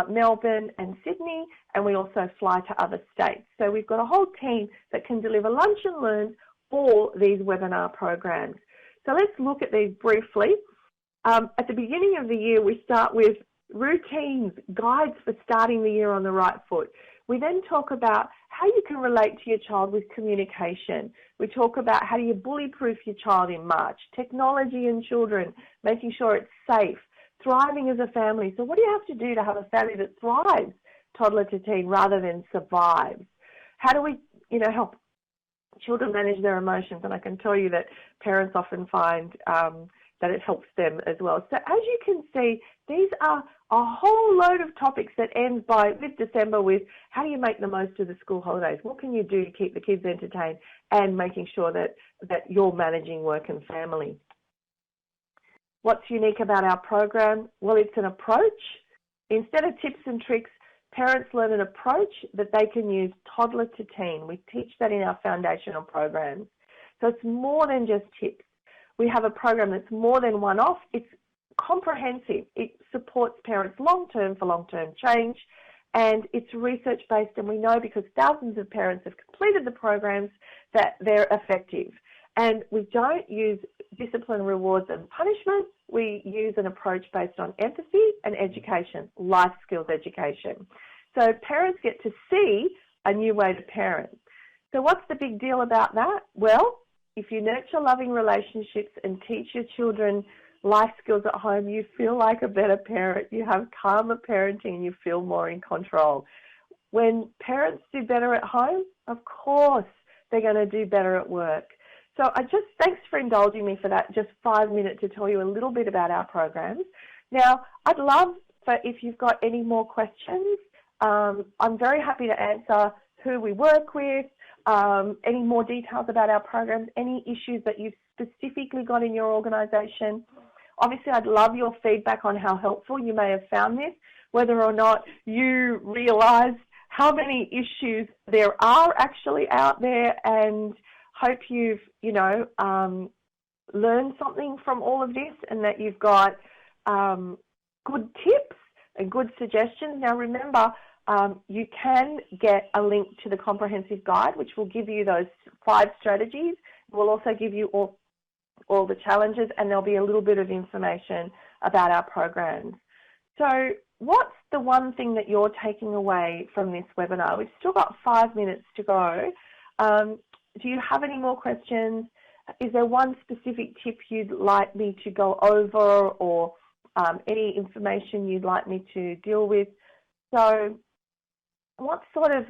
A: Melbourne and Sydney, and we also fly to other states. So we've got a whole team that can deliver lunch and learns for these webinar programs. So let's look at these briefly. At the beginning of the year, we start with routines, guides for starting the year on the right foot. We then talk about how you can relate to your child with communication. We talk about how do you bully-proof your child in March, technology and children, making sure it's safe, thriving as a family. So what do you have to do to have a family that thrives, toddler to teen, rather than survives? How do we, help children manage their emotions? And I can tell you that parents often find that it helps them as well. So as you can see, these are a whole load of topics that ends by mid-December with how do you make the most of the school holidays? What can you do to keep the kids entertained and making sure that you're managing work and family? What's unique about our program? Well, it's an approach. Instead of tips and tricks, parents learn an approach that they can use toddler to teen. We teach that in our foundational programs. So it's more than just tips. We have a program that's more than one-off. It's comprehensive. It supports parents long-term for long-term change, and it's research-based, and we know because thousands of parents have completed the programs that they're effective. And we don't use discipline, rewards and punishment. We use an approach based on empathy and education, life skills education. So parents get to see a new way to parent. So what's the big deal about that? Well, if you nurture loving relationships and teach your children life skills at home, you feel like a better parent. You have calmer parenting and you feel more in control. When parents do better at home, of course, they're going to do better at work. So thanks for indulging me for that, just 5 minutes to tell you a little bit about our programs. Now, I'd love if you've got any more questions. I'm very happy to answer who we work with, any more details about our programs, any issues that you've specifically got in your organisation. Obviously, I'd love your feedback on how helpful you may have found this, whether or not you realise how many issues there are actually out there, and hope you've, learned something from all of this and that you've got good tips and good suggestions. Now, remember, you can get a link to the comprehensive guide, which will give you those 5 strategies. It will also give you all the challenges, and there'll be a little bit of information about our programs. So what's the one thing that you're taking away from this webinar? We've still got 5 minutes to go. Do you have any more questions? Is there one specific tip you'd like me to go over, or any information you'd like me to deal with? So what sort of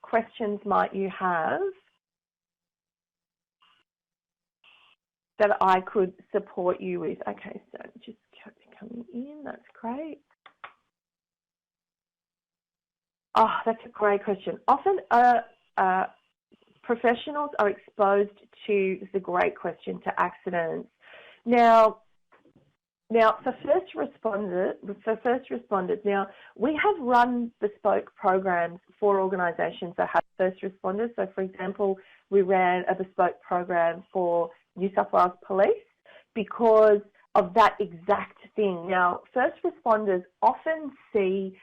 A: questions might you have that I could support you with? Okay, so just coming in, that's great. Oh, that's a great question. Often professionals are exposed to, this is a great question, to accidents. Now for first responders, now we have run bespoke programs for organisations that have first responders. So, for example, we ran a bespoke program for New South Wales Police because of that exact thing. Now, first responders often see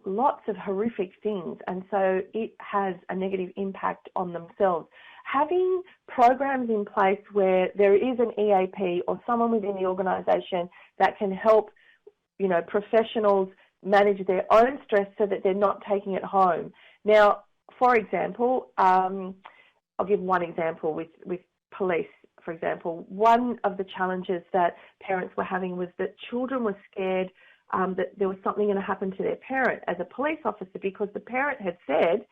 A: lots of horrific things, and so it has a negative impact on themselves. Having programs in place where there is an EAP or someone within the organisation that can help, professionals manage their own stress so that they're not taking it home. Now, for example, I'll give one example with police. For example, one of the challenges that parents were having was that children were scared that there was something going to happen to their parent as a police officer, because the parent had said,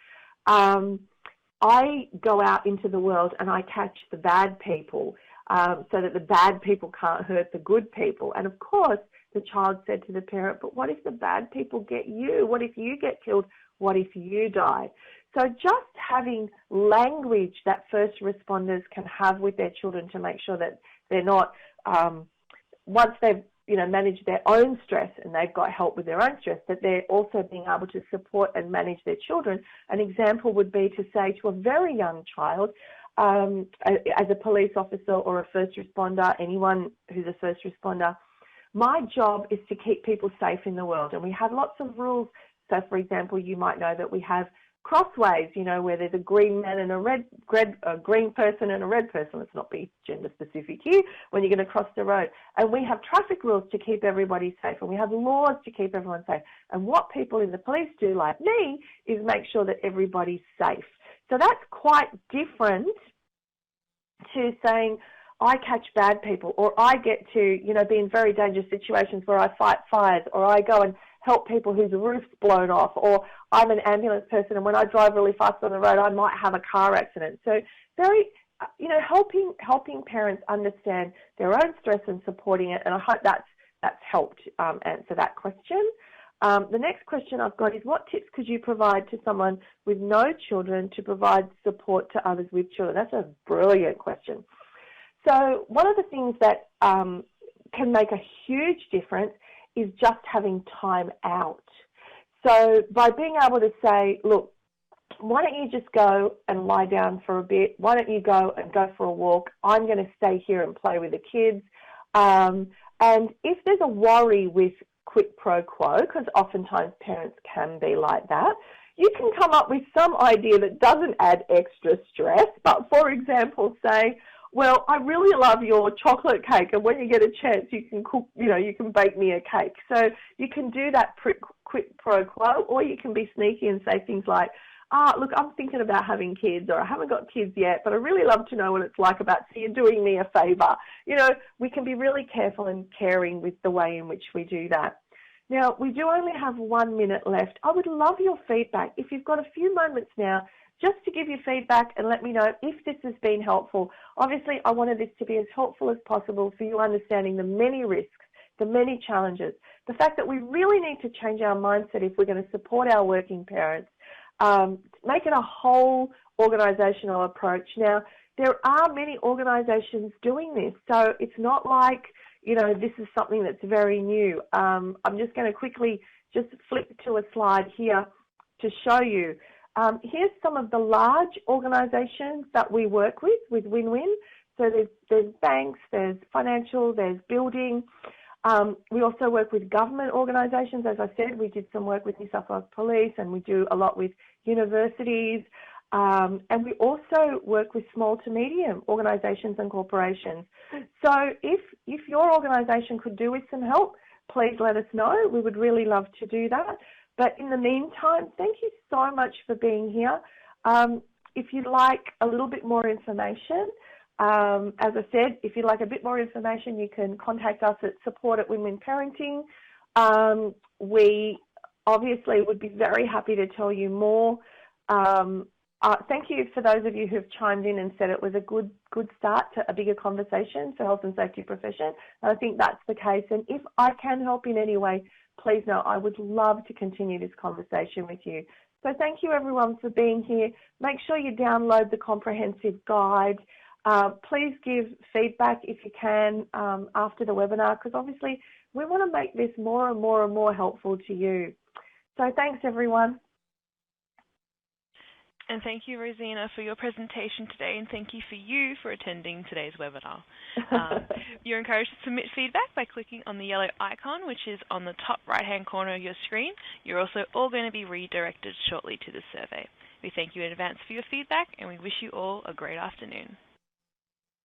A: I go out into the world and I catch the bad people so that the bad people can't hurt the good people. And of course, the child said to the parent, but what if the bad people get you? What if you get killed? What if you die? So just having language that first responders can have with their children to make sure that they're not, once they've manage their own stress and they've got help with their own stress, that they're also being able to support and manage their children. An example would be to say to a very young child, as a police officer or a first responder, anyone who's a first responder, my job is to keep people safe in the world. And we have lots of rules. So, for example, you might know that we have crossways, where there's a green man and a green person and a red person. Let's not be gender specific here when you're going to cross the road. And we have traffic rules to keep everybody safe, and we have laws to keep everyone safe. And what people in the police do, like me, is make sure that everybody's safe. So that's quite different to saying, I catch bad people, or I get to, be in very dangerous situations where I fight fires, or I go and help people whose roof's blown off, or I'm an ambulance person and when I drive really fast on the road, I might have a car accident. So very, helping parents understand their own stress and supporting it. And I hope that's helped answer that question. The next question I've got is, what tips could you provide to someone with no children to provide support to others with children? That's a brilliant question. So one of the things that can make a huge difference is just having time out. So by being able to say, look, why don't you just go and lie down for a bit? Why don't you go for a walk? I'm going to stay here and play with the kids. And if there's a worry with quid pro quo, because oftentimes parents can be like that, you can come up with some idea that doesn't add extra stress. But for example, say, well, I really love your chocolate cake, and when you get a chance, you can cook, you can bake me a cake. So you can do that quid pro quo, or you can be sneaky and say things like, look, I'm thinking about having kids, or I haven't got kids yet, but I really love to know what it's like about, so you're doing me a favour. We can be really careful and caring with the way in which we do that. Now, we do only have 1 minute left. I would love your feedback. If you've got a few moments now, just to give you feedback and let me know if this has been helpful. Obviously, I wanted this to be as helpful as possible for you understanding the many risks, the many challenges, the fact that we really need to change our mindset if we're going to support our working parents, make it a whole organisational approach. Now, there are many organisations doing this, so it's not like, this is something that's very new. I'm just going to quickly just flip to a slide here to show you. Here's some of the large organisations that we work with Win-Win. So there's banks, there's financial, there's building. We also work with government organisations. As I said, we did some work with New South Wales Police, and we do a lot with universities. And we also work with small to medium organisations and corporations. So if your organisation could do with some help, please let us know. We would really love to do that. But in the meantime, thank you so much for being here. If you'd like a little bit more information, as I said, if you'd like a bit more information, you can contact us at support@Win-Win Parenting. We obviously would be very happy to tell you more. Thank you for those of you who've chimed in and said it was a good start to a bigger conversation for health and safety profession. And I think that's the case. And if I can help in any way, please know I would love to continue this conversation with you. So thank you everyone for being here. Make sure you download the comprehensive guide. Please give feedback if you can after the webinar, because obviously we want to make this more and more and more helpful to you. So thanks everyone.
B: And thank you, Rosina, for your presentation today, and thank you for you for attending today's webinar. You're encouraged to submit feedback by clicking on the yellow icon, which is on the top right-hand corner of your screen. You're also all going to be redirected shortly to the survey. We thank you in advance for your feedback, and we wish you all a great afternoon.